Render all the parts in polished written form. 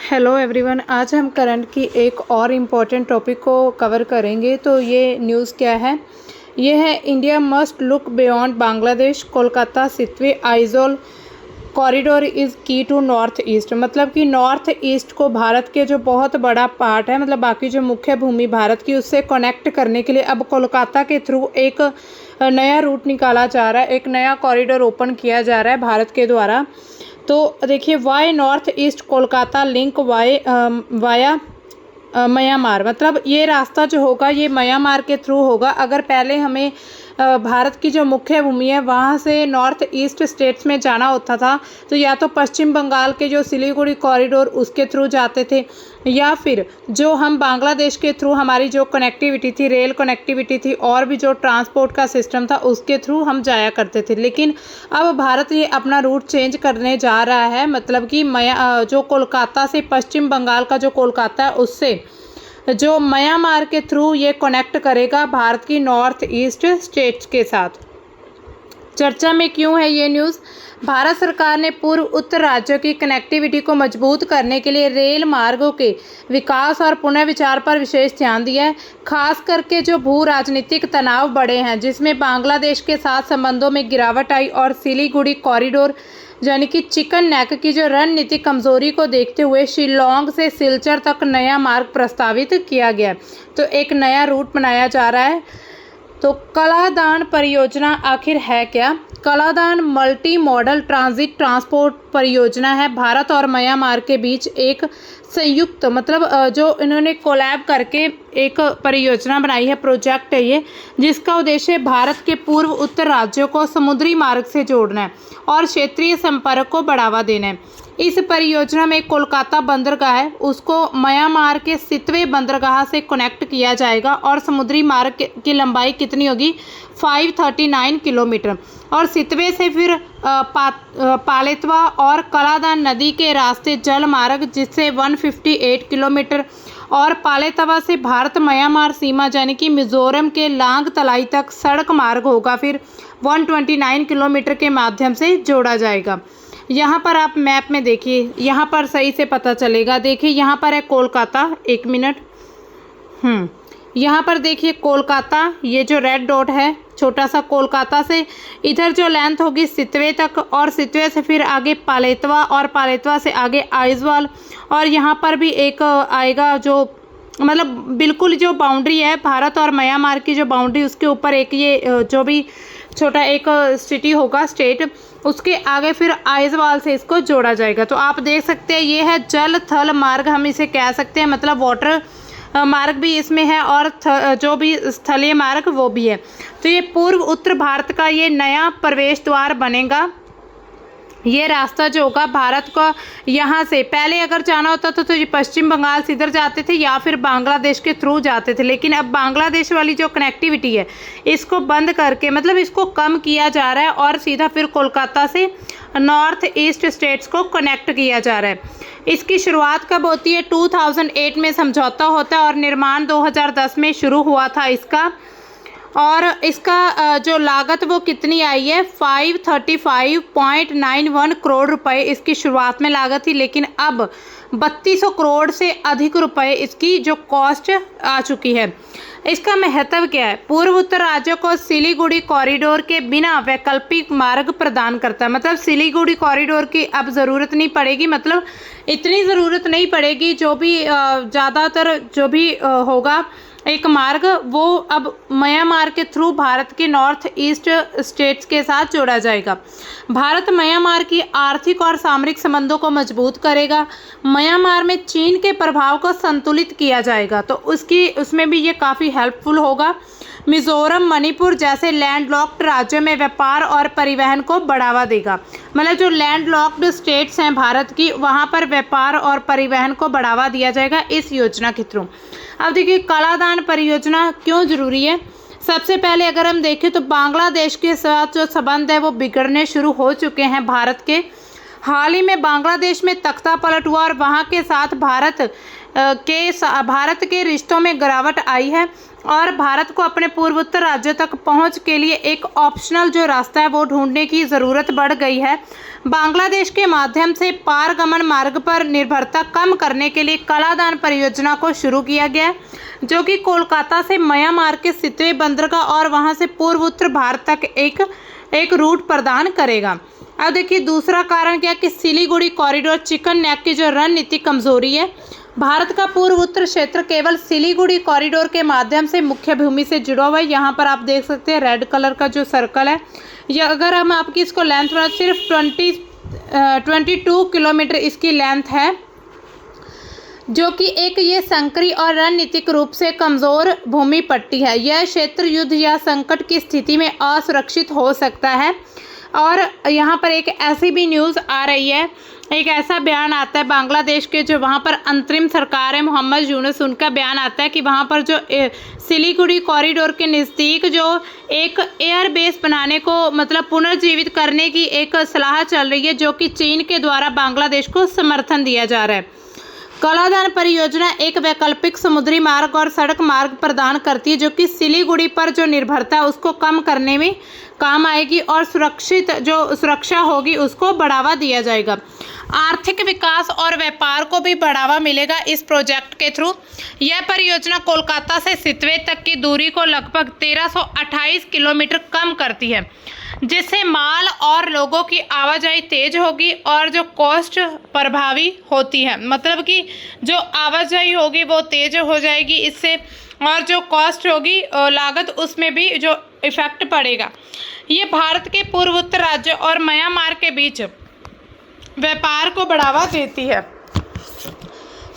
Hello everyone, आज हम current की एक और इम्पॉर्टेंट टॉपिक को कवर करेंगे। तो ये न्यूज़ क्या है? ये है India must look beyond Bangladesh, Kolkata Sittwe Aizawl corridor is की टू नॉर्थ ईस्ट। मतलब कि नॉर्थ ईस्ट को भारत के जो बहुत बड़ा पार्ट है, मतलब बाकी जो मुख्य भूमि भारत की, उससे कनेक्ट करने के लिए अब कोलकाता के थ्रू एक नया रूट निकाला जा रहा है, एक नया कॉरिडोर ओपन किया जा रहा है भारत के द्वारा। तो देखिए, why North East Kolkata link via Myanmar. मतलब ये रास्ता जो होगा ये म्यांमार के थ्रू होगा। अगर पहले हमें भारत की जो मुख्य भूमि है वहाँ से नॉर्थ ईस्ट स्टेट्स में जाना होता था, तो या तो पश्चिम बंगाल के जो सिलीगुड़ी कॉरिडोर उसके थ्रू जाते थे, या फिर जो हम बांग्लादेश के थ्रू हमारी जो कनेक्टिविटी थी, रेल कनेक्टिविटी थी, और भी जो ट्रांसपोर्ट का सिस्टम था उसके थ्रू हम जाया करते थे। लेकिन अब भारत ये अपना रूट चेंज करने जा रहा है। मतलब कि जो कोलकाता से पश्चिम बंगाल का जो कोलकाता है उससे जो म्यांमार के थ्रू ये कनेक्ट करेगा भारत की नॉर्थ ईस्ट स्टेट्स के साथ। चर्चा में क्यों है ये न्यूज़? भारत सरकार ने पूर्व उत्तर राज्यों की कनेक्टिविटी को मजबूत करने के लिए रेल मार्गों के विकास और पुनर्विचार पर विशेष ध्यान दिया है। खास करके जो भू राजनीतिक तनाव बढ़े हैं, जिसमें बांग्लादेश के साथ संबंधों में गिरावट आई, और सिलीगुड़ी कॉरिडोर यानी कि चिकन नेक की जो रणनीतिक कमजोरी को देखते हुए शिलोंग से सिलचर तक नया मार्ग प्रस्तावित किया गया। तो एक नया रूट बनाया जा रहा है। तो कलादान परियोजना आखिर है क्या? Kaladan multi modal transit transport परियोजना है। भारत और म्यांमार के बीच एक संयुक्त, मतलब जो इन्होंने कोलैब करके एक परियोजना बनाई है, प्रोजेक्ट है ये, जिसका उद्देश्य भारत के पूर्व उत्तर राज्यों को समुद्री मार्ग से जोड़ना है और क्षेत्रीय संपर्क को बढ़ावा देना है। इस परियोजना में कोलकाता बंदरगाह है, उसको म्यांमार के सितवे बंदरगाह से कनेक्ट किया जाएगा, और समुद्री मार्ग की लंबाई कितनी होगी? 539 किलोमीटर। और सितवे से फिर पालेतवा और कलादान नदी के रास्ते जल मार्ग, जिससे 158 किलोमीटर, और पालेतवा से भारत म्यांमार सीमा यानी कि मिजोरम के लांग तलाई तक सड़क मार्ग होगा, फिर 129 किलोमीटर के माध्यम से जोड़ा जाएगा। यहाँ पर आप मैप में देखिए, यहाँ पर सही से पता चलेगा। देखिए यहाँ पर है कोलकाता, एक मिनट, यहाँ पर देखिए कोलकाता, ये जो रेड डॉट है छोटा सा, कोलकाता से इधर जो लेंथ होगी सितवे तक, और सितवे से फिर आगे पालेतवा, और पालेतवा से आगे आइजवाल, और यहाँ पर भी एक आएगा जो, मतलब बिल्कुल जो बाउंड्री है भारत और म्यांमार की जो बाउंड्री, उसके ऊपर एक ये जो भी छोटा एक सिटी होगा, स्टेट, उसके आगे फिर आइजवाल से इसको जोड़ा जाएगा। तो आप देख सकते हैं ये है जल थल मार्ग, हम इसे कह सकते हैं, मतलब वाटर मार्ग भी इसमें है, और जो भी स्थलीय मार्ग वो भी है। तो ये पूर्व उत्तर भारत का ये नया प्रवेश द्वार बनेगा। ये रास्ता जो होगा भारत को, यहाँ से पहले अगर जाना होता तो ये पश्चिम बंगाल से इधर जाते थे, या फिर बांग्लादेश के थ्रू जाते थे। लेकिन अब बांग्लादेश वाली जो कनेक्टिविटी है इसको बंद करके, मतलब इसको कम किया जा रहा है, और सीधा फिर कोलकाता से नॉर्थ ईस्ट स्टेट्स को कनेक्ट किया जा रहा है। इसकी शुरुआत कब होती है? 2008 में समझौता होता है, और निर्माण 2010 में शुरू हुआ था इसका। और इसका जो लागत वो कितनी आई है? 535.91 करोड़ रुपए इसकी शुरुआत में लागत थी, लेकिन अब 3200 करोड़ से अधिक रुपए इसकी जो कॉस्ट आ चुकी है। इसका महत्व क्या है? पूर्व उत्तर राज्यों को सिलीगुड़ी कॉरिडोर के बिना वैकल्पिक मार्ग प्रदान करता है। मतलब सिलीगुड़ी कॉरिडोर की अब ज़रूरत नहीं पड़ेगी, मतलब इतनी ज़रूरत नहीं पड़ेगी। जो भी ज़्यादातर जो भी होगा एक मार्ग, वो अब म्यांमार के थ्रू भारत के नॉर्थ ईस्ट स्टेट्स के साथ जोड़ा जाएगा। भारत म्यांमार की आर्थिक और सामरिक संबंधों को मजबूत करेगा। म्यांमार में चीन के प्रभाव को संतुलित किया जाएगा, तो उसमें भी ये काफ़ी हेल्पफुल होगा। मिजोरम, मणिपुर जैसे लैंडलॉक्ड राज्यों में व्यापार और परिवहन को बढ़ावा देगा। मतलब जो लैंडलॉक्ड स्टेट्स हैं भारत की, वहाँ पर व्यापार और परिवहन को बढ़ावा दिया जाएगा इस योजना के थ्रू। अब देखिए कलादान परियोजना क्यों जरूरी है? सबसे पहले अगर हम देखें तो बांग्लादेश के साथ जो संबंध है वो बिगड़ने शुरू हो चुके हैं भारत के, हाल ही में बांग्लादेश में तख्ता पलट हुआ और वहां के साथ भारत के रिश्तों में गिरावट आई है और भारत को अपने पूर्वोत्तर राज्यों तक पहुंच के लिए एक ऑप्शनल जो रास्ता है वो ढूंढने की ज़रूरत बढ़ गई है। बांग्लादेश के माध्यम से पारगमन मार्ग पर निर्भरता कम करने के लिए कलादान परियोजना को शुरू किया गया, जो कि कोलकाता से म्यांमार के सितवे बंदरगाह और वहां से पूर्वोत्तर भारत तक एक रूट प्रदान करेगा। अब देखिए दूसरा कारण क्या कि सिलीगुड़ी कॉरिडोर चिकन नेक की जो रणनीतिक कमजोरी है। भारत का पूर्वोत्तर क्षेत्र केवल सिलीगुड़ी कॉरिडोर के माध्यम से मुख्य भूमि से जुड़ा हुआ है। यहाँ पर आप देख सकते हैं रेड कलर का जो सर्कल है, यह अगर हम आपकी इसको लेंथ में सिर्फ 22 किलोमीटर इसकी लेंथ है, जो कि एक ये संकरी और रणनीतिक रूप से कमज़ोर भूमि पट्टी है। यह क्षेत्र युद्ध या संकट की स्थिति में असुरक्षित हो सकता है। और यहाँ पर एक ऐसी भी न्यूज़ आ रही है, एक ऐसा बयान आता है बांग्लादेश के जो वहाँ पर अंतरिम सरकार है मोहम्मद यूनुस, उनका बयान आता है कि वहाँ पर जो सिलीगुड़ी कॉरिडोर के नज़दीक जो एक एयर बेस बनाने को मतलब पुनर्जीवित करने की एक सलाह चल रही है, जो कि चीन के द्वारा बांग्लादेश को समर्थन दिया जा रहा है। कलादान परियोजना एक वैकल्पिक समुद्री मार्ग और सड़क मार्ग प्रदान करती है, जो कि सिलीगुड़ी पर जो निर्भरता है उसको कम करने में काम आएगी और सुरक्षा होगी उसको बढ़ावा दिया जाएगा। आर्थिक विकास और व्यापार को भी बढ़ावा मिलेगा इस प्रोजेक्ट के थ्रू। यह परियोजना कोलकाता से सितवे तक की दूरी को लगभग 1328 किलोमीटर कम करती है, जिससे माल और लोगों की आवाजाही तेज होगी और जो कॉस्ट प्रभावी होती है, मतलब कि जो आवाजाही होगी वो तेज हो जाएगी इससे, और जो कॉस्ट होगी लागत उसमें भी जो इफेक्ट पड़ेगा। ये भारत के पूर्वोत्तर राज्य और म्यांमार के बीच व्यापार को बढ़ावा देती है,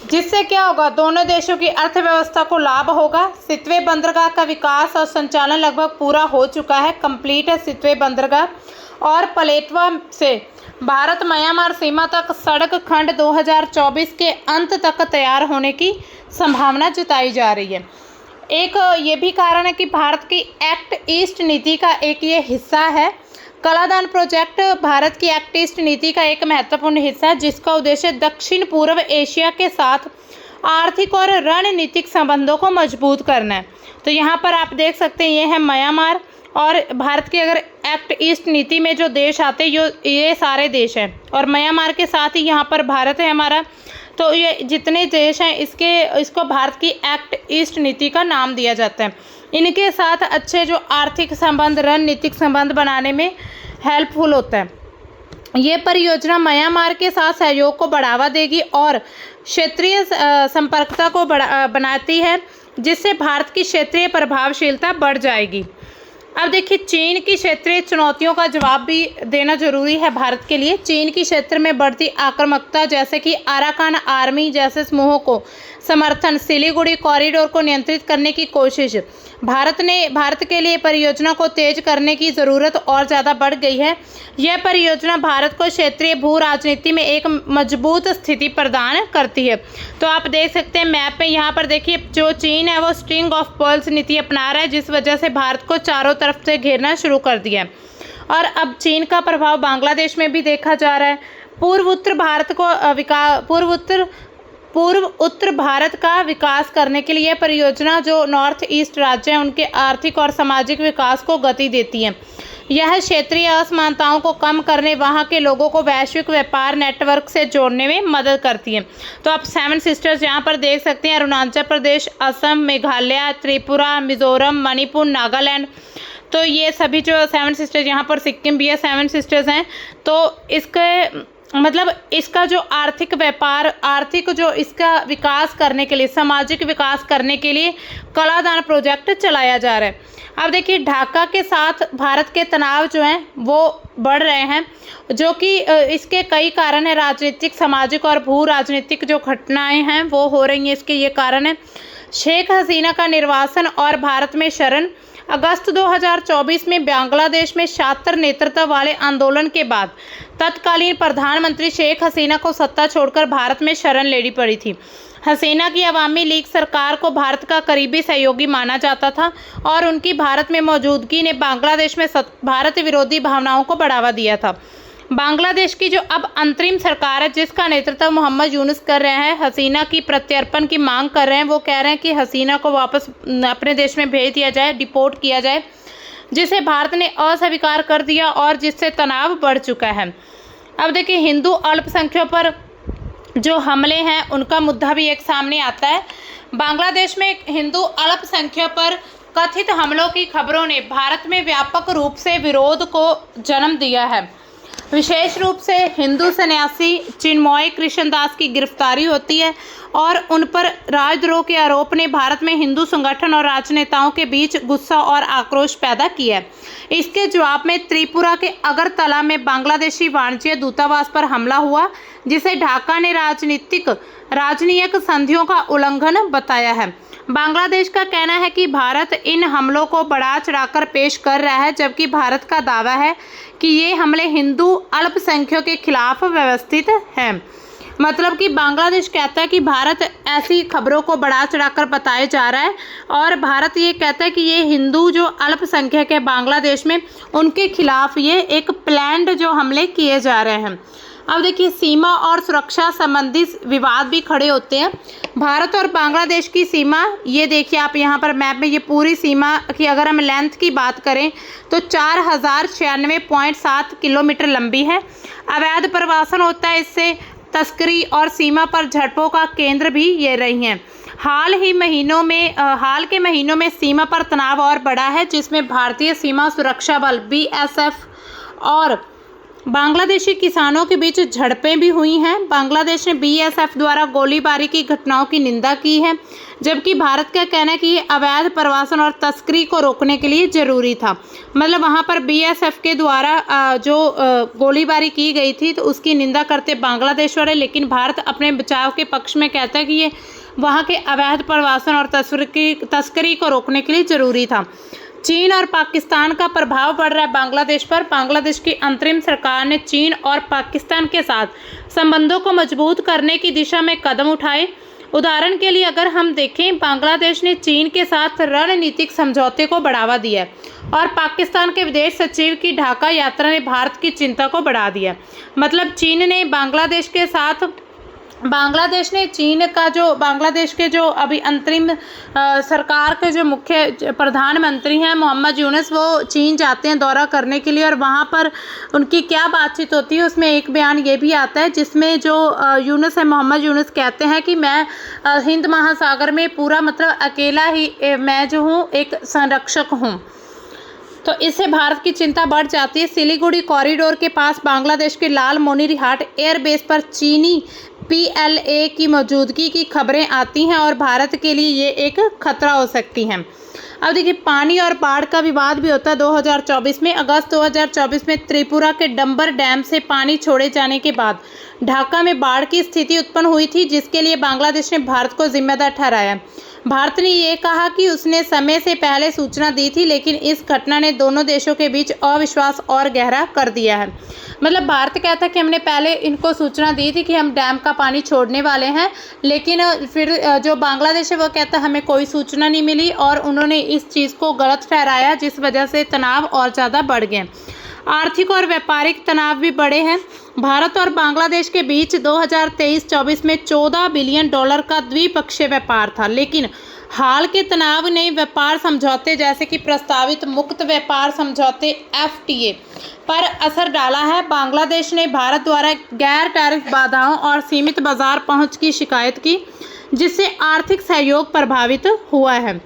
जिससे क्या होगा, दोनों देशों की अर्थव्यवस्था को लाभ होगा। सितवे बंदरगाह का विकास और संचालन लगभग पूरा हो चुका है, कंप्लीट है सितवे बंदरगाह, और पलेटवा से भारत म्यांमार सीमा तक सड़क खंड 2024 के अंत तक तैयार होने की संभावना जताई जा रही है। एक ये भी कारण है कि भारत की एक्ट ईस्ट नीति का एक ये हिस्सा है। कलादान प्रोजेक्ट भारत की एक्ट ईस्ट नीति का एक महत्वपूर्ण हिस्सा है, जिसका उद्देश्य दक्षिण पूर्व एशिया के साथ आर्थिक और रणनीतिक संबंधों को मजबूत करना है। तो यहाँ पर आप देख सकते हैं ये है म्यांमार, और भारत की अगर एक्ट ईस्ट नीति में जो देश आते हैं ये सारे देश हैं, और म्यांमार के साथ ही यहाँ पर भारत है हमारा। तो ये जितने देश हैं इसको भारत की एक्ट ईस्ट नीति का नाम दिया जाता है। इनके साथ अच्छे जो आर्थिक संबंध, रणनीतिक संबंध बनाने में हेल्पफुल होता है। ये परियोजना म्यांमार के साथ सहयोग को बढ़ावा देगी और क्षेत्रीय संपर्कता को बनाती है, जिससे भारत की क्षेत्रीय प्रभावशीलता बढ़ जाएगी। अब देखिए चीन की क्षेत्रीय चुनौतियों का जवाब भी देना जरूरी है भारत के लिए। चीन की क्षेत्र में बढ़ती आक्रामकता, जैसे कि अराकान आर्मी जैसे समूहों को समर्थन, सिलीगुड़ी कॉरिडोर को नियंत्रित करने की कोशिश, भारत के लिए परियोजना को तेज करने की ज़रूरत और ज़्यादा बढ़ गई है। यह परियोजना भारत को क्षेत्रीय भू राजनीति में एक मजबूत स्थिति प्रदान करती है। तो आप देख सकते हैं मैप में, यहाँ पर देखिए जो चीन है वो स्ट्रिंग ऑफ पर्ल्स नीति अपना रहा है, जिस वजह से भारत को चारों तरफ से घेरना शुरू कर दिया है। और अब चीन का प्रभाव बांग्लादेश में भी देखा जा रहा है। पूर्व उत्तर भारत का विकास करने के लिए यह परियोजना जो नॉर्थ ईस्ट राज्य हैं उनके आर्थिक और सामाजिक विकास को गति देती है। यह क्षेत्रीय असमानताओं को कम करने, वहां के लोगों को वैश्विक व्यापार नेटवर्क से जोड़ने में मदद करती है। तो आप 7 सिस्टर्स यहाँ पर देख सकते हैं, अरुणाचल प्रदेश, असम, मेघालय, त्रिपुरा, मिजोरम, मणिपुर, नागालैंड। तो ये सभी जो 7 सिस्टर्स, यहाँ पर सिक्किम भी है, 7 सिस्टर्स हैं। तो इसके मतलब इसका जो आर्थिक जो इसका विकास करने के लिए, सामाजिक विकास करने के लिए कलादान प्रोजेक्ट चलाया जा रहा है। अब देखिए ढाका के साथ भारत के तनाव जो हैं वो बढ़ रहे हैं, जो कि इसके कई कारण हैं। राजनीतिक, सामाजिक और भू राजनीतिक जो घटनाएं हैं वो हो रही हैं, इसके ये कारण है। शेख हसीना का निर्वासन और भारत में शरण। अगस्त 2024 में बांग्लादेश में छात्र नेतृत्व वाले आंदोलन के बाद तत्कालीन प्रधानमंत्री शेख हसीना को सत्ता छोड़कर भारत में शरण लेनी पड़ी थी। हसीना की अवामी लीग सरकार को भारत का करीबी सहयोगी माना जाता था और उनकी भारत में मौजूदगी ने बांग्लादेश में भारत विरोधी भावनाओं को बढ़ावा दिया था। बांग्लादेश की जो अब अंतरिम सरकार है जिसका नेतृत्व मोहम्मद यूनुस कर रहे हैं, हसीना की प्रत्यर्पण की मांग कर रहे हैं। वो कह रहे हैं कि हसीना को वापस अपने देश में भेज दिया जाए, डिपोर्ट किया जाए, जिसे भारत ने अस्वीकार कर दिया और जिससे तनाव बढ़ चुका है। अब देखिए, हिंदू अल्पसंख्यकों पर जो हमले हैं उनका मुद्दा भी एक सामने आता है। बांग्लादेश में हिंदू अल्पसंख्यकों पर कथित हमलों की खबरों ने भारत में व्यापक रूप से विरोध को जन्म दिया है। विशेष रूप से हिंदू सन्यासी चिन्मय कृष्णदास की गिरफ्तारी होती है और उन पर राजद्रोह के आरोप ने भारत में हिंदू संगठन और राजनेताओं के बीच गुस्सा और आक्रोश पैदा किया है। इसके जवाब में त्रिपुरा के अगरतला में बांग्लादेशी वाणिज्य दूतावास पर हमला हुआ, जिसे ढाका ने राजनीतिक संधियों का उल्लंघन बताया है। बांग्लादेश का कहना है कि भारत इन हमलों को बढ़ा चढ़ाकर पेश कर रहा है, जबकि भारत का दावा है कि ये हमले हिंदू अल्पसंख्यकों के खिलाफ व्यवस्थित हैं। मतलब कि बांग्लादेश कहता है कि भारत ऐसी खबरों को बढ़ा चढ़ाकर बताया जा रहा है और भारत ये कहता है कि ये हिंदू जो अल्पसंख्यक है बांग्लादेश में, उनके खिलाफ ये एक प्लान्ड जो हमले किए जा रहे हैं। अब देखिए, सीमा और सुरक्षा संबंधी विवाद भी खड़े होते हैं। भारत और बांग्लादेश की सीमा, ये देखिए आप यहाँ पर मैप में, ये पूरी सीमा की अगर हम लेंथ की बात करें तो 4096.7 किलोमीटर लंबी है। अवैध प्रवासन होता है इससे, तस्करी और सीमा पर झड़पों का केंद्र भी ये रही हैं। हाल के महीनों में सीमा पर तनाव और बढ़ा है, जिसमें भारतीय सीमा सुरक्षा बल BSF और बांग्लादेशी किसानों के बीच झड़पें भी हुई हैं। बांग्लादेश ने BSF द्वारा गोलीबारी की घटनाओं की निंदा की है, जबकि भारत का कहना है कि ये अवैध प्रवासन और तस्करी को रोकने के लिए ज़रूरी था। मतलब वहाँ पर BSF के द्वारा जो गोलीबारी की गई थी तो उसकी निंदा करते बांग्लादेश वाले, लेकिन भारत अपने बचाव के पक्ष में कहता है कि ये वहाँ के अवैध प्रवासन और तस्करी को रोकने के लिए ज़रूरी था। चीन और पाकिस्तान का प्रभाव बढ़ रहा है बांग्लादेश पर। बांग्लादेश की अंतरिम सरकार ने चीन और पाकिस्तान के साथ संबंधों को मजबूत करने की दिशा में कदम उठाए। उदाहरण के लिए अगर हम देखें, बांग्लादेश ने चीन के साथ रणनीतिक समझौते को बढ़ावा दिया और पाकिस्तान के विदेश सचिव की ढाका यात्रा ने भारत की चिंता को बढ़ा दिया। मतलब चीन ने बांग्लादेश के जो अभी अंतरिम सरकार के जो मुख्य प्रधानमंत्री हैं मोहम्मद यूनुस, वो चीन जाते हैं दौरा करने के लिए और वहाँ पर उनकी क्या बातचीत होती है उसमें एक बयान ये भी आता है जिसमें जो मोहम्मद यूनुस कहते हैं कि मैं हिंद महासागर में पूरा मतलब अकेला ही मैं जो हूँ एक संरक्षक हूँ। तो इससे भारत की चिंता बढ़ जाती है। सिलीगुड़ी कॉरिडोर के पास बांग्लादेश के लाल मोनिरहाट एयरबेस पर चीनी PLA की मौजूदगी की खबरें आती हैं और भारत के लिए ये एक खतरा हो सकती हैं। अब देखिए, पानी और बाढ़ का विवाद भी होता है 2024 में। अगस्त 2024 में त्रिपुरा के डंबर डैम से पानी छोड़े जाने के बाद ढाका में बाढ़ की स्थिति उत्पन्न हुई थी, जिसके लिए बांग्लादेश ने भारत को जिम्मेदार ठहराया। भारत ने ये कहा कि उसने समय से पहले सूचना दी थी, लेकिन इस घटना ने दोनों देशों के बीच अविश्वास और गहरा कर दिया है। मतलब भारत कहता है कि हमने पहले इनको सूचना दी थी कि हम डैम का पानी छोड़ने वाले हैं, लेकिन फिर जो बांग्लादेश है वो कहता है हमें कोई सूचना नहीं मिली और उन्होंने इस चीज़ को गलत ठहराया, जिस वजह से तनाव और ज़्यादा बढ़ गए। आर्थिक और व्यापारिक तनाव भी बढ़े हैं। भारत और बांग्लादेश के बीच 2023-24 में $14 बिलियन का द्विपक्षीय व्यापार था, लेकिन हाल के तनाव ने व्यापार समझौते जैसे कि प्रस्तावित मुक्त व्यापार समझौते FTA पर असर डाला है। बांग्लादेश ने भारत द्वारा गैर टैरिफ बाधाओं और सीमित बाजार पहुंच की शिकायत की, जिससे आर्थिक सहयोग प्रभावित हुआ है।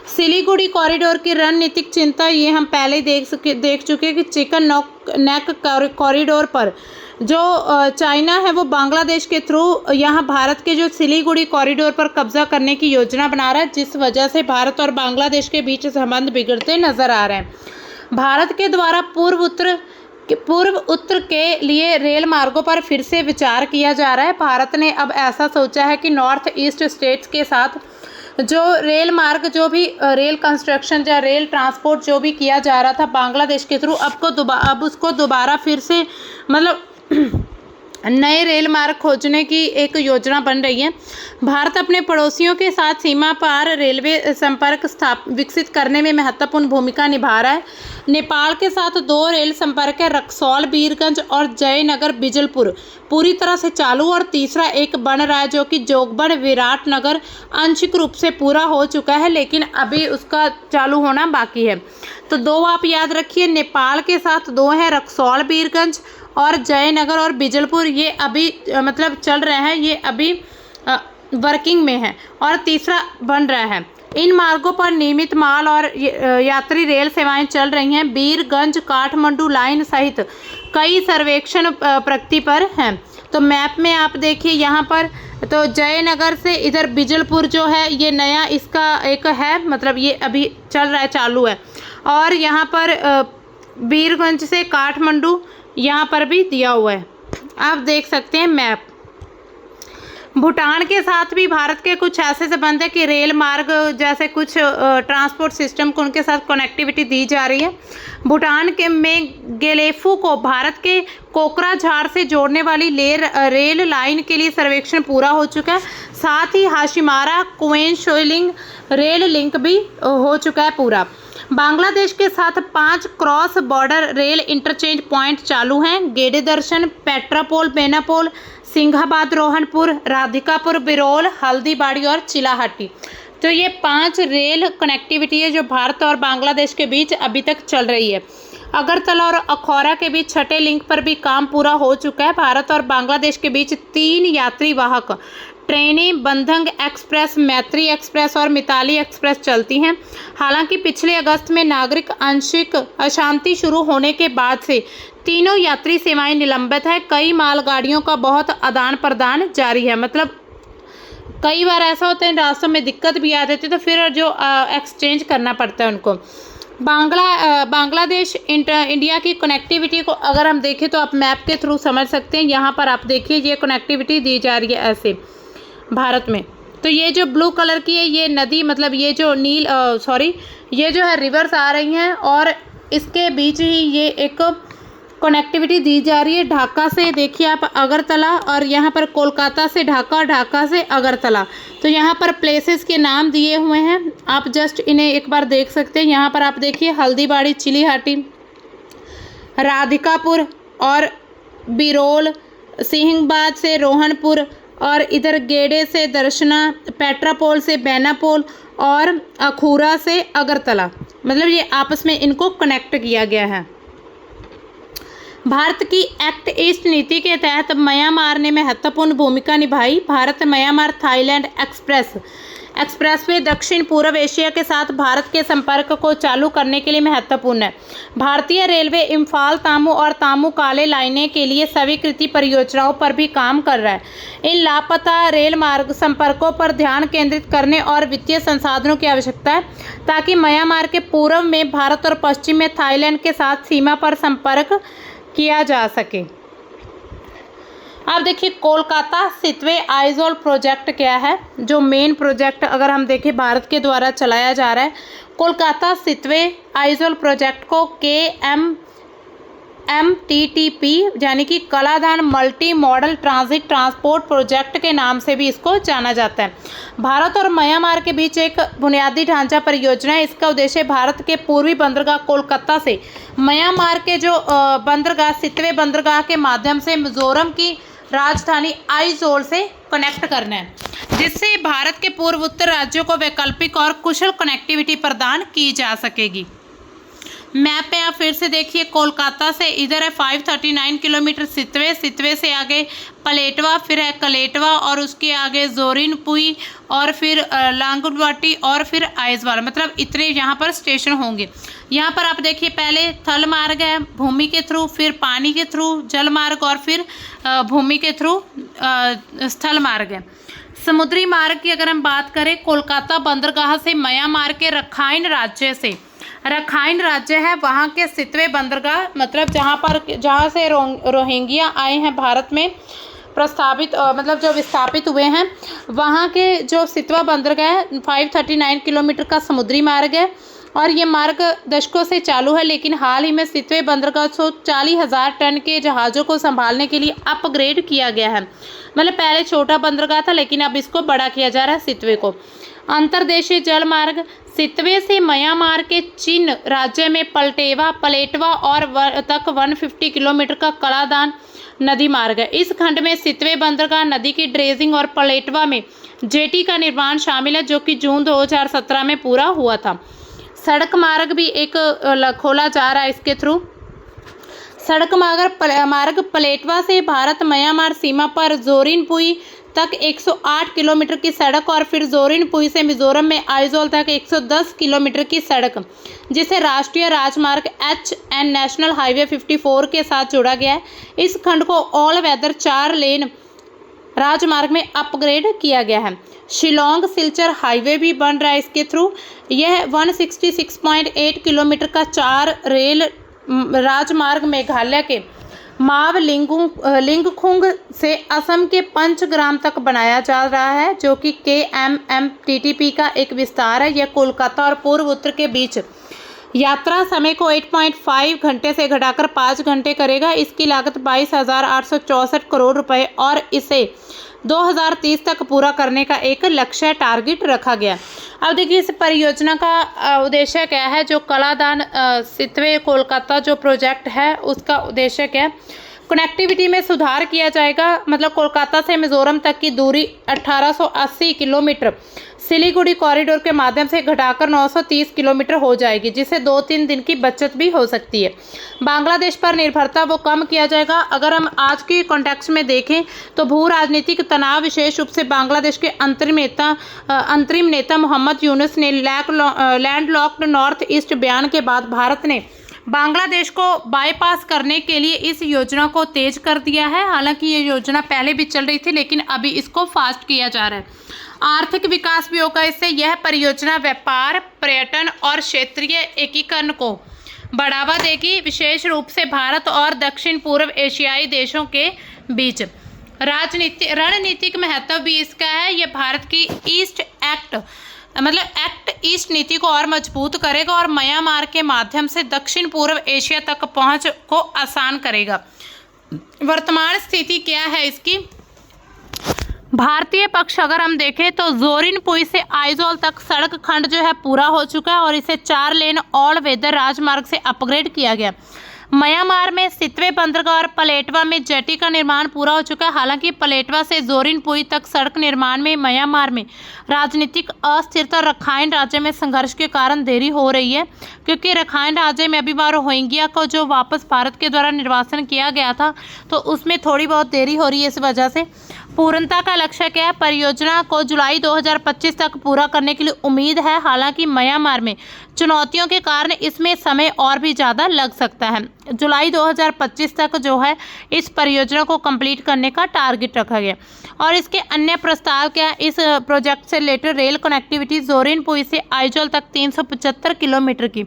सिलीगुड़ी कॉरिडोर की रणनीतिक चिंता ये हम पहले देख चुके कि चिकन नेक कॉरिडोर पर जो चाइना है वो बांग्लादेश के थ्रू यहाँ भारत के जो सिलीगुड़ी कॉरिडोर पर कब्जा करने की योजना बना रहा है, जिस वजह से भारत और बांग्लादेश के बीच संबंध बिगड़ते नजर आ रहे हैं। भारत के द्वारा पूर्व उत्तर के लिए रेल मार्गों पर फिर से विचार किया जा रहा है। भारत ने अब ऐसा सोचा है कि नॉर्थ ईस्ट स्टेट्स के साथ जो रेल मार्ग, जो भी रेल कंस्ट्रक्शन या रेल ट्रांसपोर्ट जो भी किया जा रहा था बांग्लादेश के थ्रू, अब उसको दोबारा फिर से मतलब नए रेल मार्ग खोजने की एक योजना बन रही है। भारत अपने पड़ोसियों के साथ सीमा पार रेलवे संपर्क विकसित करने में महत्वपूर्ण भूमिका निभा रहा है। नेपाल के साथ 2 रेल संपर्क है, रक्सौल बीरगंज और जयनगर बिजलपुर पूरी तरह से चालू, और तीसरा एक बन रहा है जो कि जोगबन विराटनगर आंशिक रूप से पूरा हो चुका है, लेकिन अभी उसका चालू होना बाकी है। तो 2 आप याद रखिए, नेपाल के साथ 2 है, रक्सौल बीरगंज और जयनगर और बिजलपुर, ये अभी मतलब चल रहे हैं, ये अभी वर्किंग में है, और तीसरा बन रहा है। इन मार्गों पर नियमित माल और यात्री रेल सेवाएं चल रही हैं। बीरगंज काठमांडू लाइन सहित कई सर्वेक्षण प्रगति पर हैं। तो मैप में आप देखिए यहाँ पर, तो जयनगर से इधर बिजलपुर जो है ये नया इसका एक है, मतलब ये अभी चल रहा है, चालू है। और यहाँ पर बीरगंज से काठमांडू यहाँ पर भी दिया हुआ है, आप देख सकते हैं मैप। भूटान के साथ भी भारत के कुछ ऐसे संबंध है कि रेल मार्ग जैसे कुछ ट्रांसपोर्ट सिस्टम को उनके साथ कनेक्टिविटी दी जा रही है। भूटान के में गेलेफू को भारत के कोकराझार से जोड़ने वाली रेल लाइन के लिए सर्वेक्षण पूरा हो चुका है। साथ ही हाशिमारा कुवेंशोलिंग रेल लिंक भी हो चुका है पूरा। बांग्लादेश के साथ 5 cross border rail interchange point चालू हैं। गेडे दर्शन, पेट्रापोल, बेनापोल, सिंघाबाद, रोहनपुर, राधिकापुर, बिरोल, हल्दीबाड़ी और चिलाहाटी। तो ये 5 रेल कनेक्टिविटी है जो भारत और बांग्लादेश के बीच अभी तक चल रही है। अगरतला और अखौरा के बीच 6ठे लिंक पर भी काम पूरा हो चुका है। भारत और बांग्लादेश के बीच 3 यात्री वाहक ट्रेनें बंधंग एक्सप्रेस, मैत्री एक्सप्रेस और मिताली एक्सप्रेस चलती हैं। हालांकि पिछले अगस्त में नागरिक आंशिक अशांति शुरू होने के बाद से तीनों यात्री सेवाएं निलंबित है। कई मालगाड़ियों का बहुत आदान प्रदान जारी है, मतलब कई बार ऐसा होता है रास्तों में दिक्कत भी आ जाती है तो फिर जो एक्सचेंज करना पड़ता है उनको। बांग्लादेश इंडिया की कनेक्टिविटी को अगर हम देखें तो आप मैप के थ्रू समझ सकते हैं। यहाँ पर आप देखिए ये कनेक्टिविटी दी जा रही है ऐसे भारत में। तो ये जो ब्लू कलर की है ये नदी, मतलब ये जो ये जो है रिवर्स आ रही हैं और इसके बीच ही ये एक कनेक्टिविटी दी जा रही है। ढाका से देखिए आप अगरतला, और यहाँ पर कोलकाता से ढाका, ढाका से अगरतला। तो यहाँ पर प्लेसेस के नाम दिए हुए हैं, आप जस्ट इन्हें एक बार देख सकते हैं। यहाँ पर आप देखिए हल्दीबाड़ी, चिलीहाटी, राधिकापुर और बिरोल, सिंहबाद से रोहनपुर, और इधर गेडे से दर्शना, पेट्रापोल से बेनापोल और अखूरा से अगरतला, मतलब ये आपस में इनको कनेक्ट किया गया है। भारत की एक्ट ईस्ट नीति के तहत म्यांमार ने महत्वपूर्ण भूमिका निभाई। भारत म्यांमार थाईलैंड एक्सप्रेसवे दक्षिण पूर्व एशिया के साथ भारत के संपर्क को चालू करने के लिए महत्वपूर्ण है। भारतीय रेलवे इम्फाल तामू और तामू काले लाइनें के लिए स्वीकृति परियोजनाओं पर भी काम कर रहा है। इन लापता रेल मार्ग संपर्कों पर ध्यान केंद्रित करने और वित्तीय संसाधनों की आवश्यकता है ताकि म्यांमार के पूर्व में भारत और पश्चिम में थाईलैंड के साथ सीमा पर संपर्क किया जा सके। अब देखिए कोलकाता सितवे आइजोल प्रोजेक्ट क्या है, जो मेन प्रोजेक्ट अगर हम देखें भारत के द्वारा चलाया जा रहा है। कोलकाता सितवे आइजोल प्रोजेक्ट को KMTTP यानी कि Kaladan multi modal transit transport project के नाम से भी इसको जाना जाता है। भारत और म्यांमार के बीच एक बुनियादी ढांचा परियोजना है। इसका उद्देश्य भारत के पूर्वी बंदरगाह कोलकाता से म्यांमार के जो बंदरगाह सितवे बंदरगाह के माध्यम से मिजोरम की राजधानी आइजोल से कनेक्ट करना है, जिससे भारत के पूर्वोत्तर राज्यों को वैकल्पिक और कुशल कनेक्टिविटी प्रदान की जा सकेगी। मैप पे आप फिर से देखिए, कोलकाता से इधर है 539 किलोमीटर सितवे से आगे पलेटवा, फिर है कलेटवा और उसके आगे जोरिनपुई और फिर लांगुडवाटी और फिर आइजवाल, मतलब इतने यहाँ पर स्टेशन होंगे। यहाँ पर आप देखिए पहले थल मार्ग है भूमि के थ्रू, फिर पानी के थ्रू जल मार्ग और फिर भूमि के थ्रू स्थल मार्ग है। समुद्री मार्ग की अगर हम बात करें, कोलकाता बंदरगाह से म्यांमार के रखाइन राज्य है वहाँ के सितवे बंदरगाह, मतलब जहाँ से रोहिंग्या आए हैं भारत में प्रस्तावित मतलब जो विस्थापित हुए हैं, वहाँ के जो सितवा बंदरगाह है 539 किलोमीटर का समुद्री मार्ग है और ये मार्ग दशकों से चालू है, लेकिन हाल ही में सितवे बंदरगाह 140,000 टन के जहाज़ों को संभालने के लिए अपग्रेड किया गया है। मतलब पहले छोटा बंदरगाह था, लेकिन अब इसको बड़ा किया जा रहा है सितवे को। अंतर्देशीय जल मार्ग सितवे से म्यांमार के चीन राज्य में पलेटवा और तक 150 किलोमीटर का कलादान नदी मार्ग है। इस खंड में सितवे बंदरगाह नदी की ड्रेजिंग और पलेटवा में जेटी का निर्माण शामिल है, जो कि जून 2017 में पूरा हुआ था। सड़क मार्ग भी एक खोला जा रहा है इसके थ्रू। सड़क मार्ग पलेटवा से भारत म्यांमार सीमा पर जोरिनपुई तक 108 किलोमीटर की सड़क और फिर जोरिनपुई से मिजोरम में आइजोल तक 110 किलोमीटर की सड़क, जिसे राष्ट्रीय राजमार्ग HN नेशनल हाईवे 54 के साथ जोड़ा गया है। इस खंड को ऑल वेदर 4 लेन राजमार्ग में अपग्रेड किया गया है। शिलोंग सिलचर हाईवे भी बन रहा है इसके थ्रू। यह 166.8 किलोमीटर का 4 रेल राजमार्ग मेघालय के माव लिंगखुंग से असम के पंचग्राम तक बनाया जा रहा है, जो कि KMMTTP का एक विस्तार है। यह कोलकाता और पूर्व उत्तर के बीच यात्रा समय को 8.5 घंटे से घटाकर 5 घंटे करेगा। इसकी लागत 22,864 करोड़ रुपए और इसे 2030 तक पूरा करने का एक लक्ष्य टारगेट रखा गया। अब देखिए इस परियोजना का उद्देश्य क्या है। जो कलादान सितवे कोलकाता जो प्रोजेक्ट है उसका उद्देश्य क्या है। कनेक्टिविटी में सुधार किया जाएगा। मतलब कोलकाता से मिजोरम तक की दूरी 1880 किलोमीटर सिलीगुड़ी कॉरिडोर के माध्यम से घटाकर 930 किलोमीटर हो जाएगी, जिससे 2-3 दिन की बचत भी हो सकती है। बांग्लादेश पर निर्भरता वो कम किया जाएगा। अगर हम आज के कॉन्टेक्स्ट में देखें तो भू राजनीतिक तनाव विशेष रूप से बांग्लादेश के अंतरिम नेता मोहम्मद यूनुस ने लैंडलॉक्ड नॉर्थ ईस्ट बयान के बाद भारत ने बांग्लादेश को बाईपास करने के लिए इस योजना को तेज कर दिया है। हालांकि ये योजना पहले भी चल रही थी, लेकिन अभी इसको फास्ट किया जा रहा है। आर्थिक विकास भी होगा इससे। यह परियोजना व्यापार, पर्यटन और क्षेत्रीय एकीकरण को बढ़ावा देगी, विशेष रूप से भारत और दक्षिण पूर्व एशियाई देशों के बीच। रणनीतिक महत्व भी इसका है। यह भारत की एक्ट ईस्ट नीति को और मजबूत करेगा और म्यांमार के माध्यम से दक्षिण पूर्व एशिया तक पहुंच को आसान करेगा। वर्तमान स्थिति क्या है इसकी। भारतीय पक्ष अगर हम देखें तो जोरिनपुई से आइजोल तक सड़क खंड जो है पूरा हो चुका है और इसे 4 लेन ऑल वेदर राजमार्ग से अपग्रेड किया गया। म्यांमार में सितवे बंदरगाह और पलेटवा में जेटी का निर्माण पूरा हो चुका है। हालांकि पलेटवा से जोरिनपुई तक सड़क निर्माण में म्यांमार में राजनीतिक अस्थिरता रखाइन राज्य में संघर्ष के कारण देरी हो रही है, क्योंकि रखाइन राज्य में अभी बार रोहिंग्या को जो वापस भारत के द्वारा निर्वासन किया गया था, तो उसमें थोड़ी बहुत देरी हो रही है। इस वजह से पूर्णता का लक्ष्य क्या है। परियोजना को जुलाई 2025 तक पूरा करने के लिए उम्मीद है। हालांकि म्यांमार में चुनौतियों के कारण इसमें समय और भी ज़्यादा लग सकता है। जुलाई 2025 तक जो है इस परियोजना को कंप्लीट करने का टारगेट रखा गया। और इसके अन्य प्रस्ताव क्या है। इस प्रोजेक्ट से रिलेटेड रेल कनेक्टिविटी जोरिनपुई से आइजोल तक 375 किलोमीटर की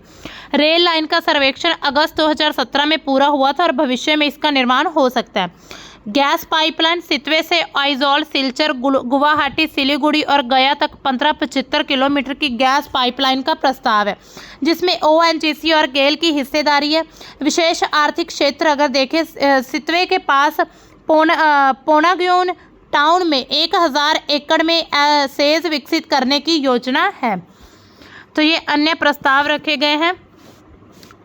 रेल लाइन का सर्वेक्षण अगस्त 2017 में पूरा हुआ था और भविष्य में इसका निर्माण हो सकता है। गैस पाइपलाइन सितवे से आइजोल, सिलचर, गुवाहाटी, सिलीगुड़ी और गया तक 1575 किलोमीटर की गैस पाइपलाइन का प्रस्ताव है, जिसमें ONGC और गेल की हिस्सेदारी है। विशेष आर्थिक क्षेत्र अगर देखें, सितवे के पास पोनाग्योन टाउन में 1000 एकड़ में सेज विकसित करने की योजना है। तो ये अन्य प्रस्ताव रखे गए हैं।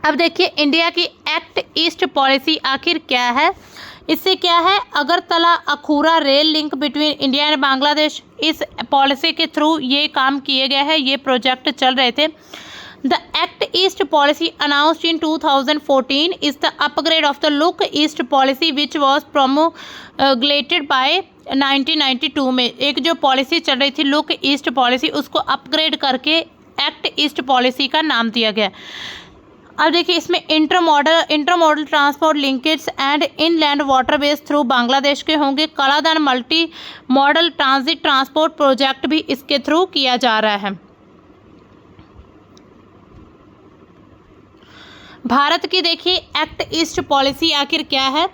अब देखिए इंडिया की एक्ट ईस्ट पॉलिसी आखिर क्या है। इससे क्या है, Agartala Akhaura rail link between India and Bangladesh, इस पॉलिसी के थ्रू ये काम किए गए हैं, ये प्रोजेक्ट चल रहे थे। The Act East policy announced in 2014 is the upgrade of the Look East policy which was promulgated by 1992 में एक जो पॉलिसी चल रही थी लुक ईस्ट पॉलिसी, उसको अपग्रेड करके एक्ट ईस्ट पॉलिसी का नाम दिया गया। अब देखिए इसमें intermodal transport linkage and inland waterways through Bangladesh के होंगे। Kaladan multi modal transit transport project भी इसके थ्रू किया जा रहा है। भारत की देखिए एक्ट ईस्ट पॉलिसी आखिर क्या है।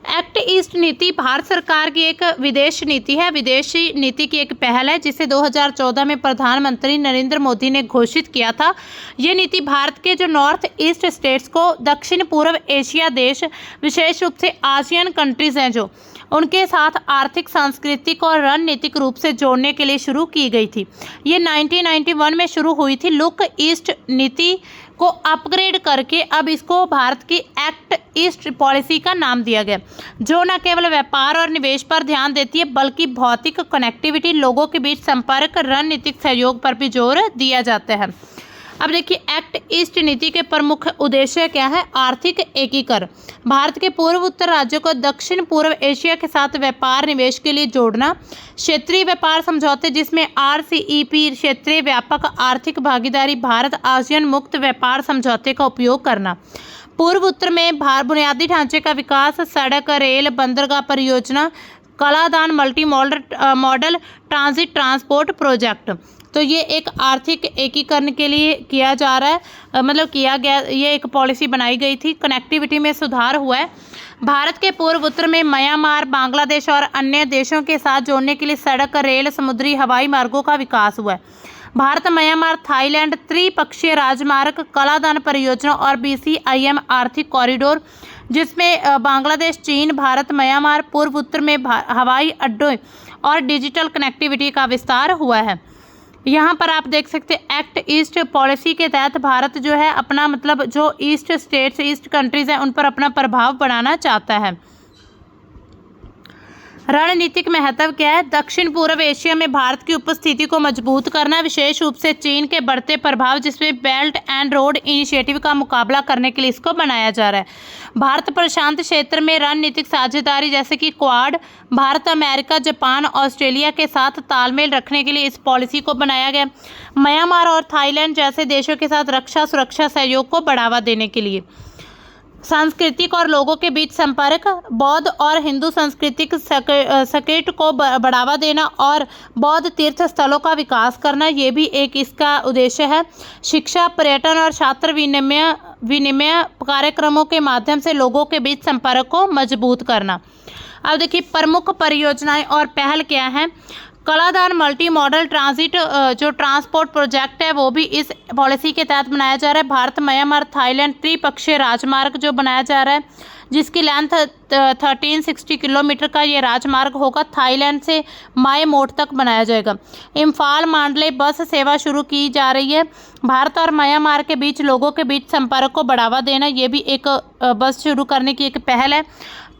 एक्ट ईस्ट नीति भारत सरकार की एक विदेश नीति है, विदेशी नीति की एक पहल है जिसे 2014 में प्रधानमंत्री नरेंद्र मोदी ने घोषित किया था। ये नीति भारत के जो नॉर्थ ईस्ट स्टेट्स को दक्षिण पूर्व एशिया देश, विशेष रूप से आसियान कंट्रीज हैं जो उनके साथ आर्थिक, सांस्कृतिक और रणनीतिक रूप से जोड़ने के लिए शुरू की गई थी। ये 1991 में शुरू हुई थी। लुक ईस्ट नीति को अपग्रेड करके अब इसको भारत की एक्ट ईस्ट पॉलिसी का नाम दिया गया, जो न केवल व्यापार और निवेश पर ध्यान देती है बल्कि भौतिक कनेक्टिविटी, लोगों के बीच संपर्क, रणनीतिक सहयोग पर भी जोर दिया जाता है। अब देखिए, एक्ट ईस्ट नीति के प्रमुख उद्देश्य क्या है? आर्थिक एकीकरण, भारत के पूर्व उत्तर राज्यों को दक्षिण पूर्व एशिया के साथ व्यापार निवेश के लिए जोड़ना, क्षेत्रीय व्यापार समझौते जिसमें RCEP क्षेत्रीय व्यापक आर्थिक भागीदारी, भारत आसियान मुक्त व्यापार समझौते का उपयोग करना, पूर्व उत्तर में बुनियादी ढांचे का विकास, सड़क, रेल, बंदरगाह परियोजना, Kaladan, multi modal transit transport project. तो ये एक आर्थिक एकीकरण के लिए किया जा रहा है, मतलब किया गया, ये एक पॉलिसी बनाई गई थी। कनेक्टिविटी में सुधार हुआ है। भारत के पूर्व उत्तर में म्यांमार, बांग्लादेश और अन्य देशों के साथ जोड़ने के लिए सड़क, रेल, समुद्री, हवाई मार्गों का विकास हुआ है। भारत, म्यांमार, थाईलैंड त्रिपक्षीय राजमार्ग, कलादान परियोजना और BCIM आर्थिक कॉरिडोर जिसमें बांग्लादेश, चीन, भारत, म्यांमार, पूर्व उत्तर में हवाई अड्डों और डिजिटल कनेक्टिविटी का विस्तार हुआ है। यहाँ पर आप देख सकते हैं एक्ट ईस्ट पॉलिसी के तहत भारत जो है अपना, मतलब जो ईस्ट स्टेट्स, ईस्ट कंट्रीज हैं उन पर अपना प्रभाव बढ़ाना चाहता है। रणनीतिक महत्व क्या है? दक्षिण पूर्व एशिया में भारत की उपस्थिति को मजबूत करना, विशेष रूप से चीन के बढ़ते प्रभाव जिसमें बेल्ट एंड रोड इनिशिएटिव का मुकाबला करने के लिए इसको बनाया जा रहा है। भारत प्रशांत क्षेत्र में रणनीतिक साझेदारी जैसे कि quad, Bharat, America, Japan, Australia के साथ तालमेल रखने के लिए इस पॉलिसी को बनाया गया। म्यांमार और थाईलैंड जैसे देशों के साथ रक्षा सुरक्षा सहयोग को बढ़ावा देने के लिए। सांस्कृतिक और लोगों के बीच संपर्क, बौद्ध और हिंदू सांस्कृतिक सर्किट को बढ़ावा देना और बौद्ध तीर्थ स्थलों का विकास करना, ये भी एक इसका उद्देश्य है। शिक्षा, पर्यटन और छात्र विनिमय कार्यक्रमों के माध्यम से लोगों के बीच संपर्क को मजबूत करना। अब देखिए, प्रमुख परियोजनाएं और पहल क्या है? कलादान मल्टी मॉडल ट्रांजिट जो ट्रांसपोर्ट प्रोजेक्ट है वो भी इस पॉलिसी के तहत बनाया जा रहा है। भारत, म्यांमार, थाईलैंड त्रिपक्षीय राजमार्ग जो बनाया जा रहा है जिसकी लेंथ 1360 किलोमीटर का ये राजमार्ग होगा, थाईलैंड से माय मोड तक बनाया जाएगा। इम्फाल मांडले बस सेवा शुरू की जा रही है। भारत और म्यांमार के बीच लोगों के बीच संपर्क को बढ़ावा देना, ये भी एक बस शुरू करने की एक पहल है।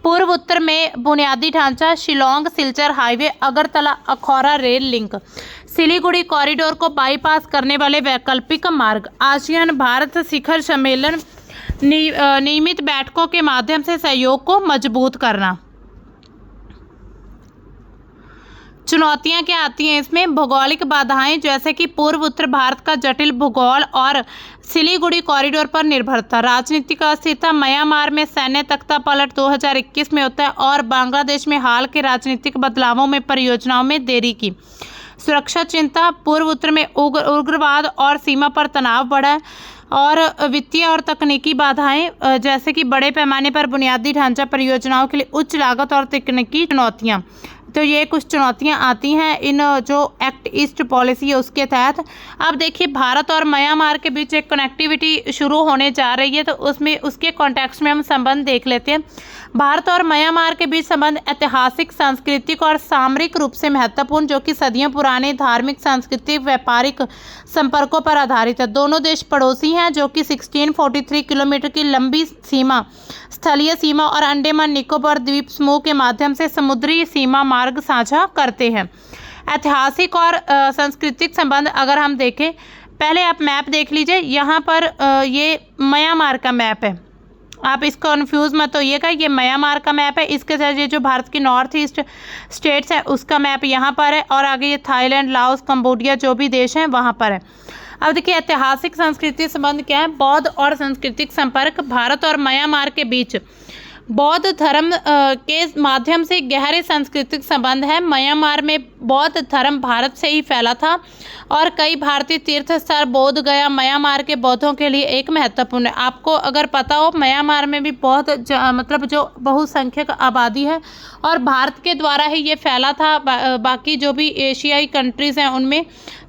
पूर्व उत्तर में बुनियादी ढांचा, Shillong Silchar highway, Agartala Akhaura rail link, Siliguri corridor को बाईपास करने वाले वैकल्पिक मार्ग, आसियान भारत शिखर सम्मेलन, नियमित बैठकों के माध्यम से सहयोग को मजबूत करना। चुनौतियां क्या आती हैं इसमें? भौगोलिक बाधाएं जैसे कि पूर्व उत्तर भारत का जटिल भूगोल और सिलीगुड़ी कॉरिडोर पर निर्भरता, राजनीतिक अस्थिरता, म्यांमार में सैन्य तख्ता पलट 2021 में होता है और बांग्लादेश में हाल के राजनीतिक बदलावों में परियोजनाओं में देरी की, सुरक्षा चिंता, पूर्व उत्तर में उग्रवाद और सीमा पर तनाव बढ़ा है और वित्तीय और तकनीकी बाधाएं जैसे कि बड़े पैमाने पर बुनियादी ढांचा परियोजनाओं के लिए उच्च लागत और तकनीकी चुनौतियां। तो ये कुछ चुनौतियां आती हैं इन जो एक्ट ईस्ट पॉलिसी है उसके तहत। अब देखिए, भारत और म्यांमार के बीच एक कनेक्टिविटी शुरू होने जा रही है, तो उसमें उसके कॉन्टेक्स्ट में हम संबंध देख लेते हैं। भारत और म्यांमार के बीच संबंध ऐतिहासिक, सांस्कृतिक और सामरिक रूप से महत्वपूर्ण, जो कि सदियों पुराने धार्मिक, सांस्कृतिक, व्यापारिक संपर्कों पर आधारित है। दोनों देश पड़ोसी हैं जो कि 1643 किलोमीटर की लंबी सीमा, स्थलीय सीमा और अंडमान निकोबार द्वीप समूह के माध्यम से समुद्री सीमा मार्ग साझा करते हैं। ऐतिहासिक और सांस्कृतिक संबंध अगर हम देखें, पहले आप मैप देख लीजिए। यहाँ पर ये म्यांमार का मैप है, आप इसको कन्फ्यूज मत होइएगा, ये म्यांमार का मैप है। इसके साथ ये जो भारत की नॉर्थ ईस्ट स्टेट्स है उसका मैप यहाँ पर है और आगे ये थाईलैंड, लाओस, कंबोडिया जो भी देश हैं वहाँ पर है। अब देखिए, ऐतिहासिक सांस्कृतिक संबंध क्या है? बौद्ध और सांस्कृतिक संपर्क, भारत और म्यांमार के बीच बौद्ध धर्म के माध्यम से गहरे सांस्कृतिक संबंध है। म्यांमार में बौद्ध धर्म भारत से ही फैला था और कई भारतीय तीर्थ स्थल बोध गया म्यांमार के बौद्धों के लिए एक महत्वपूर्ण है। आपको अगर पता हो, म्यांमार में भी बहुत मतलब जो बहुसंख्यक आबादी है और भारत के द्वारा ही ये फैला था बाकी जो भी एशियाई कंट्रीज़ हैं उनमें,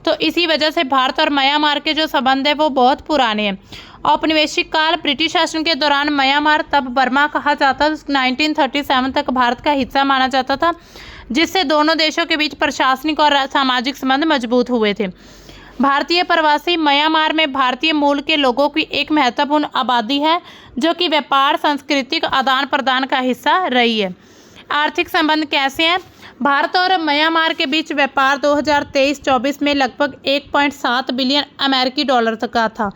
तो इसी वजह से भारत और म्यांमार के जो संबंध है वो बहुत पुराने हैं। औपनिवेशिक काल ब्रिटिश शासन के दौरान म्यांमार, तब बर्मा कहा जाता, 1937 तक भारत का हिस्सा माना जाता था, जिससे दोनों देशों के बीच प्रशासनिक और सामाजिक संबंध मजबूत हुए थे। भारतीय प्रवासी म्यांमार में भारतीय मूल के लोगों की एक महत्वपूर्ण आबादी है जो कि व्यापार, सांस्कृतिक आदान प्रदान का हिस्सा रही है। आर्थिक संबंध कैसे हैं? भारत और म्यांमार के बीच व्यापार 2023-24 में लगभग 1.7 बिलियन अमेरिकी डॉलर तक का था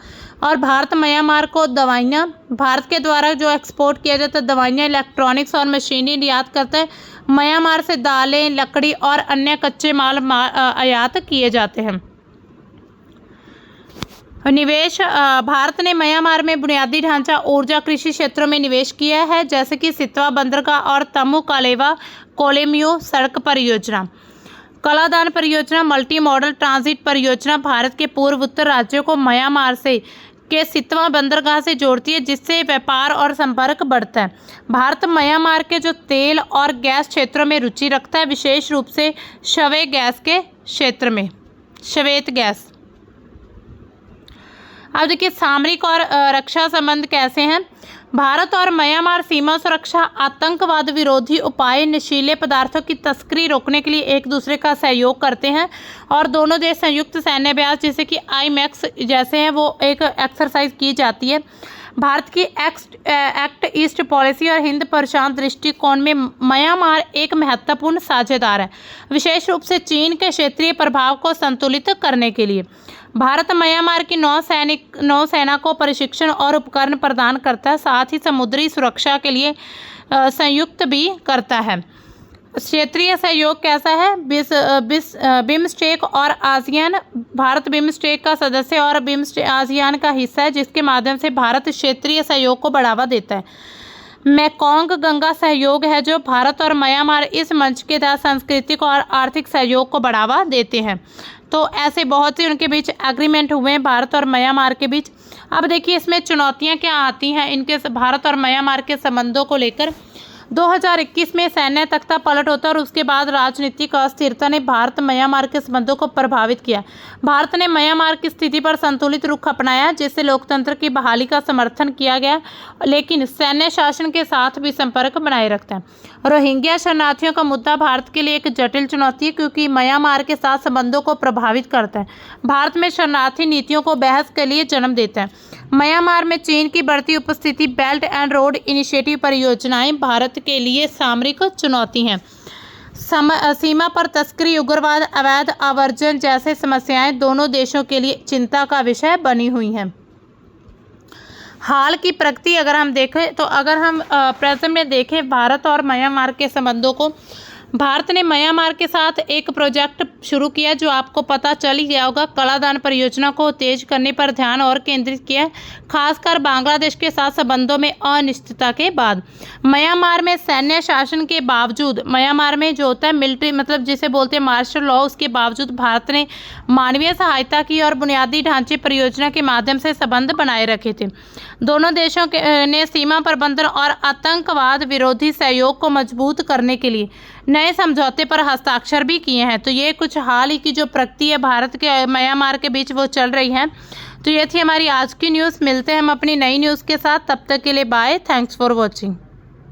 और भारत म्यांमार को दवाइयाँ, भारत के द्वारा जो एक्सपोर्ट किया जाता है दवाइयाँ, इलेक्ट्रॉनिक्स और मशीनरी निर्यात करता है। म्यांमार से दालें, लकड़ी और अन्य कच्चे माल आयात किए जाते हैं। निवेश, भारत ने म्यांमार में बुनियादी ढांचा, ऊर्जा, कृषि क्षेत्रों में निवेश किया है, जैसे कि सितवा बंदरगाह और तमु कालेवा कोलेम्यू सड़क परियोजना, कलादान परियोजना, मल्टी मॉडल ट्रांजिट परियोजना भारत के पूर्व उत्तर राज्यों को म्यांमार से के सितवा बंदरगाह से जोड़ती है, जिससे व्यापार और संपर्क बढ़ता है। भारत म्यांमार के जो तेल और गैस क्षेत्रों में रुचि रखता है, विशेष रूप से शवे गैस के क्षेत्र में, श्वेत गैस। अब देखिए सामरिक और रक्षा संबंध कैसे हैं। भारत और म्यांमार सीमा सुरक्षा, आतंकवाद विरोधी उपाय, नशीले पदार्थों की तस्करी रोकने के लिए एक दूसरे का सहयोग करते हैं और दोनों देश संयुक्त सैन्य अभ्यास जैसे कि IMEX जैसे हैं वो एक एक्सरसाइज की जाती है। भारत की एक्ट ईस्ट पॉलिसी और हिंद प्रशांत दृष्टिकोण में म्यांमार एक महत्वपूर्ण साझेदार है, विशेष रूप से चीन के क्षेत्रीय प्रभाव को संतुलित करने के लिए। भारत म्यांमार की नौसेना को प्रशिक्षण और उपकरण प्रदान करता है, साथ ही समुद्री सुरक्षा के लिए संयुक्त भी करता है। क्षेत्रीय सहयोग कैसा है? बिम्स्टेक और आसियान, भारत बिम्स्टेक का सदस्य और बिम्स्टेक आसियान का हिस्सा है, जिसके माध्यम से भारत क्षेत्रीय सहयोग को बढ़ावा देता है। मेकोंग गंगा सहयोग है, जो भारत और म्यांमार इस मंच के तहत सांस्कृतिक और आर्थिक सहयोग को बढ़ावा देते हैं। तो ऐसे बहुत से उनके बीच एग्रीमेंट हुए हैं भारत और म्यांमार के बीच। अब देखिए इसमें चुनौतियां क्या आती हैं इनके भारत और म्यांमार के संबंधों को लेकर। 2021 में सैन्य तख्ता पलट होता है और उसके बाद राजनीतिक अस्थिरता ने भारत म्यांमार के संबंधों को प्रभावित किया। भारत ने म्यांमार की स्थिति पर संतुलित रुख अपनाया, जिससे लोकतंत्र की बहाली का समर्थन किया गया, लेकिन सैन्य शासन के साथ भी संपर्क बनाए रखता है। रोहिंग्या शरणार्थियों का मुद्दा भारत के लिए एक जटिल चुनौती है, क्योंकि म्यांमार के साथ संबंधों को प्रभावित करता है। भारत में शरणार्थी नीतियों को बहस के लिए जन्म देता है। म्यांमार में चीन की बढ़ती उपस्थिति, बेल्ट एंड रोड इनिशिएटिव परियोजनाएं भारत के लिए सामरिक चुनौती हैं। सीमा पर तस्करी, उग्रवाद, अवैध आवर्जन जैसे समस्याएं दोनों देशों के लिए चिंता का विषय बनी हुई हैं। हाल की प्रगति अगर हम देखें तो अगर हम प्रेजेंट में देखें भारत और म्यांमार के संबंधों को, भारत ने म्यांमार के साथ एक प्रोजेक्ट शुरू किया जो आपको पता चल ही गया होगा। कलादान परियोजना को तेज करने पर ध्यान और केंद्रित किया, खासकर बांग्लादेश के साथ संबंधों में अनिश्चितता के बाद। म्यांमार में सैन्य शासन के बावजूद, म्यांमार में जो होता है मिलिट्री मतलब जिसे बोलते हैं मार्शल लॉ, उसके बावजूद भारत ने मानवीय सहायता की और बुनियादी ढांचे परियोजना के माध्यम से संबंध बनाए रखे थे। दोनों देशों ने सीमा प्रबंधन और आतंकवाद विरोधी सहयोग को मजबूत करने के लिए नए समझौते पर हस्ताक्षर भी किए हैं। तो ये कुछ हाल ही की जो प्रगति है भारत के म्यांमार के बीच वो चल रही है। तो ये थी हमारी आज की न्यूज़। मिलते हैं हम अपनी नई न्यूज़ के साथ, तब तक के लिए बाय। Thanks for watching.